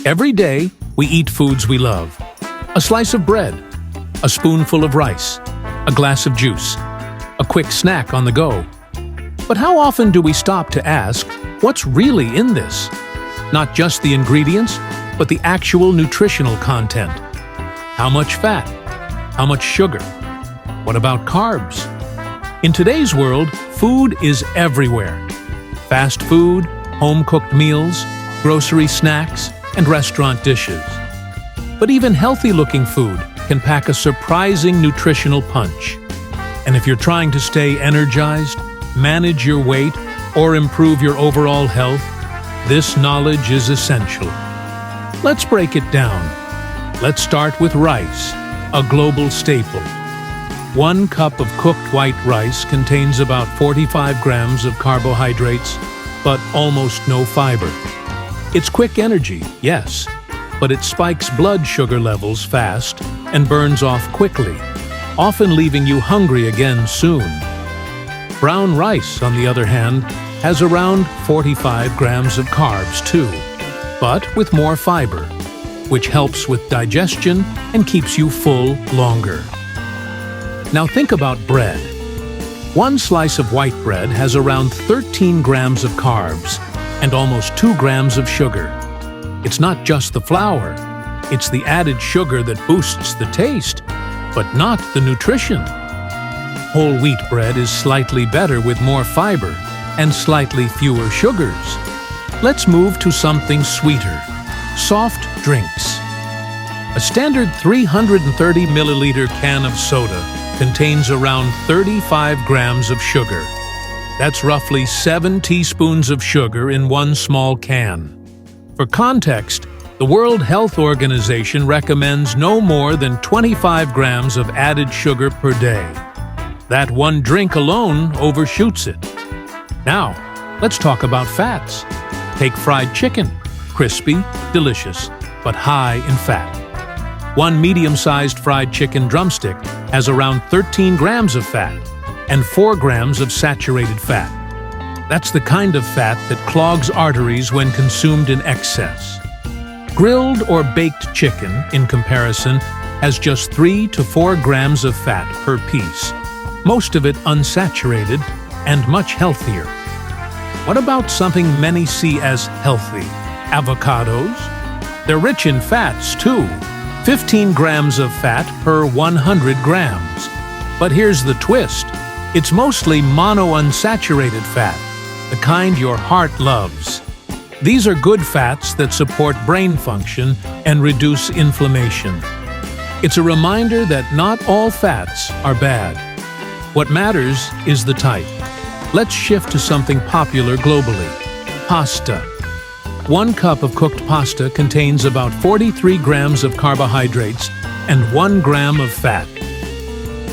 Every day, we eat foods we love. A slice of bread, a spoonful of rice, a glass of juice, a quick snack on the go. But how often do we stop to ask, what's really in this? Not just the ingredients, but the actual nutritional content. How much fat? How much sugar? What about carbs? In today's world, food is everywhere. Fast food, home-cooked meals, grocery snacks, and restaurant dishes. But even healthy-looking food can pack a surprising nutritional punch. And if you're trying to stay energized, manage your weight, or improve your overall health, this knowledge is essential. Let's break it down. Let's start with rice, a global staple. 1 cup of cooked white rice contains about 45 grams of carbohydrates, but almost no fiber. It's quick energy, yes, but it spikes blood sugar levels fast and burns off quickly, often leaving you hungry again soon. Brown rice, on the other hand, has around 45 grams of carbs too, but with more fiber, which helps with digestion and keeps you full longer. Now think about bread. 1 slice of white bread has around 13 grams of carbs and almost 2 grams of sugar. It's not just the flour, it's the added sugar that boosts the taste, but not the nutrition. Whole wheat bread is slightly better with more fiber and slightly fewer sugars. Let's move to something sweeter: soft drinks. A standard 330 milliliter can of soda contains around 35 grams of sugar. That's roughly 7 teaspoons of sugar in 1 small can. For context, the World Health Organization recommends no more than 25 grams of added sugar per day. That one drink alone overshoots it. Now, let's talk about fats. Take fried chicken. Crispy, delicious, but high in fat. 1 medium-sized fried chicken drumstick has around 13 grams of fat and 4 grams of saturated fat. That's the kind of fat that clogs arteries when consumed in excess. Grilled or baked chicken, in comparison, has just 3 to 4 grams of fat per piece, most of it unsaturated and much healthier. What about something many see as healthy? Avocados? They're rich in fats, too. 15 grams of fat per 100 grams. But here's the twist. It's mostly monounsaturated fat, the kind your heart loves. These are good fats that support brain function and reduce inflammation. It's a reminder that not all fats are bad. What matters is the type. Let's shift to something popular globally: pasta. 1 cup of cooked pasta contains about 43 grams of carbohydrates and 1 gram of fat.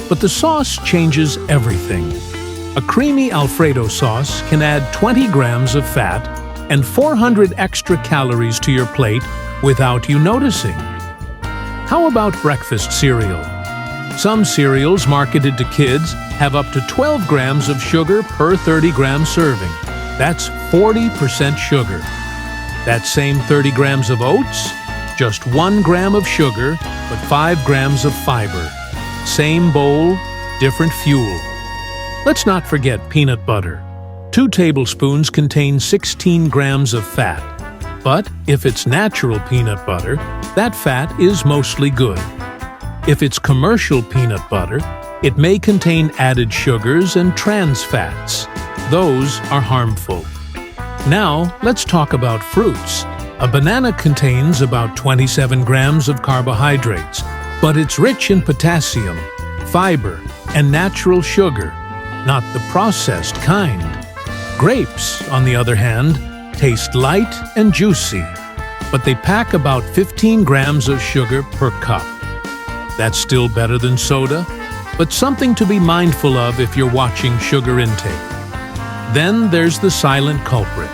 But the sauce changes everything. A creamy Alfredo sauce can add 20 grams of fat and 400 extra calories to your plate without you noticing. How about breakfast cereal? Some cereals marketed to kids have up to 12 grams of sugar per 30-gram serving. That's 40% sugar. That same 30 grams of oats, just 1 gram of sugar, but 5 grams of fiber. Same bowl, different fuel. Let's not forget peanut butter. 2 tablespoons contain 16 grams of fat. But if it's natural peanut butter, that fat is mostly good. If it's commercial peanut butter, it may contain added sugars and trans fats. Those are harmful. Now, let's talk about fruits. A banana contains about 27 grams of carbohydrates, but it's rich in potassium, fiber, and natural sugar, not the processed kind. Grapes, on the other hand, taste light and juicy, but they pack about 15 grams of sugar per cup. That's still better than soda, but something to be mindful of if you're watching sugar intake. Then there's the silent culprit: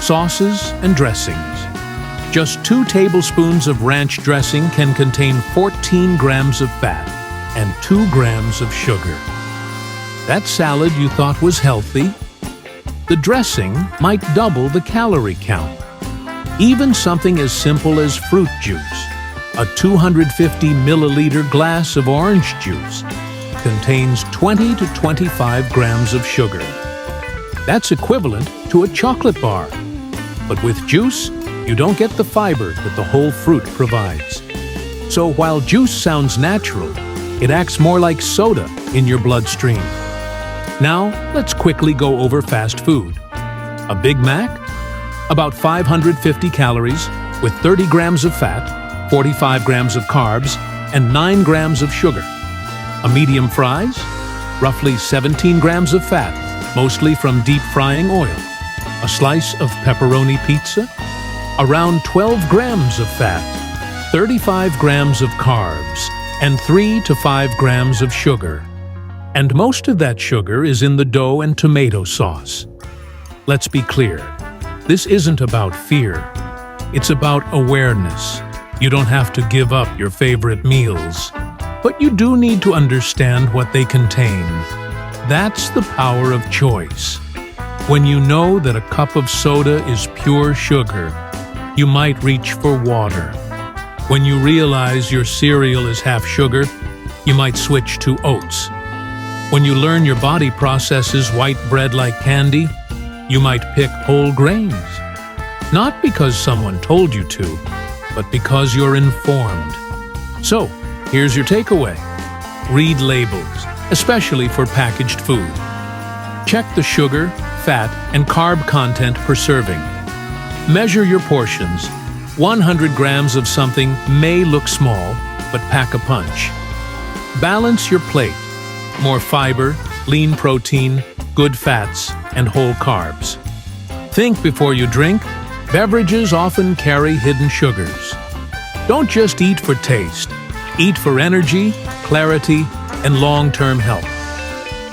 sauces and dressings. Just 2 tablespoons of ranch dressing can contain 14 grams of fat and 2 grams of sugar. That salad you thought was healthy? The dressing might double the calorie count. Even something as simple as fruit juice, a 250 milliliter glass of orange juice, contains 20 to 25 grams of sugar. That's equivalent to a chocolate bar. But with juice, you don't get the fiber that the whole fruit provides. So while juice sounds natural, it acts more like soda in your bloodstream. Now, let's quickly go over fast food. A Big Mac? About 550 calories with 30 grams of fat, 45 grams of carbs, and 9 grams of sugar. A medium fries? Roughly 17 grams of fat, mostly from deep frying oil. A slice of pepperoni pizza? Around 12 grams of fat, 35 grams of carbs, and 3 to 5 grams of sugar. And most of that sugar is in the dough and tomato sauce. Let's be clear, this isn't about fear. It's about awareness. You don't have to give up your favorite meals, but you do need to understand what they contain. That's the power of choice. When you know that a cup of soda is pure sugar, you might reach for water. When you realize your cereal is half sugar, you might switch to oats. When you learn your body processes white bread like candy, you might pick whole grains. Not because someone told you to, but because you're informed. So, here's your takeaway. Read labels, especially for packaged food. Check the sugar, fat, and carb content per serving. Measure your portions. 100 grams of something may look small, but pack a punch. Balance your plate. More fiber, lean protein, good fats, and whole carbs. Think before you drink. Beverages often carry hidden sugars. Don't just eat for taste. Eat for energy, clarity, and long-term health.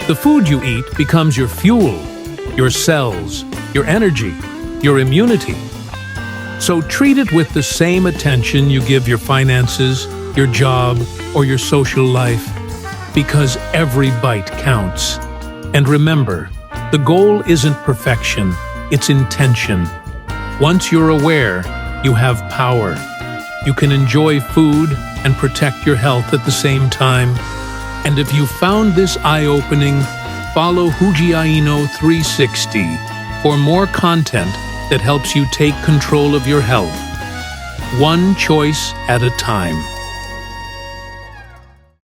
The food you eat becomes your fuel, your cells, your energy, your immunity. So treat it with the same attention you give your finances, your job, or your social life, because every bite counts. And remember, the goal isn't perfection, it's intention. Once you're aware, you have power. You can enjoy food and protect your health at the same time. And if you found this eye-opening, follow Hujiaino 360 for more content that helps you take control of your health, one choice at a time.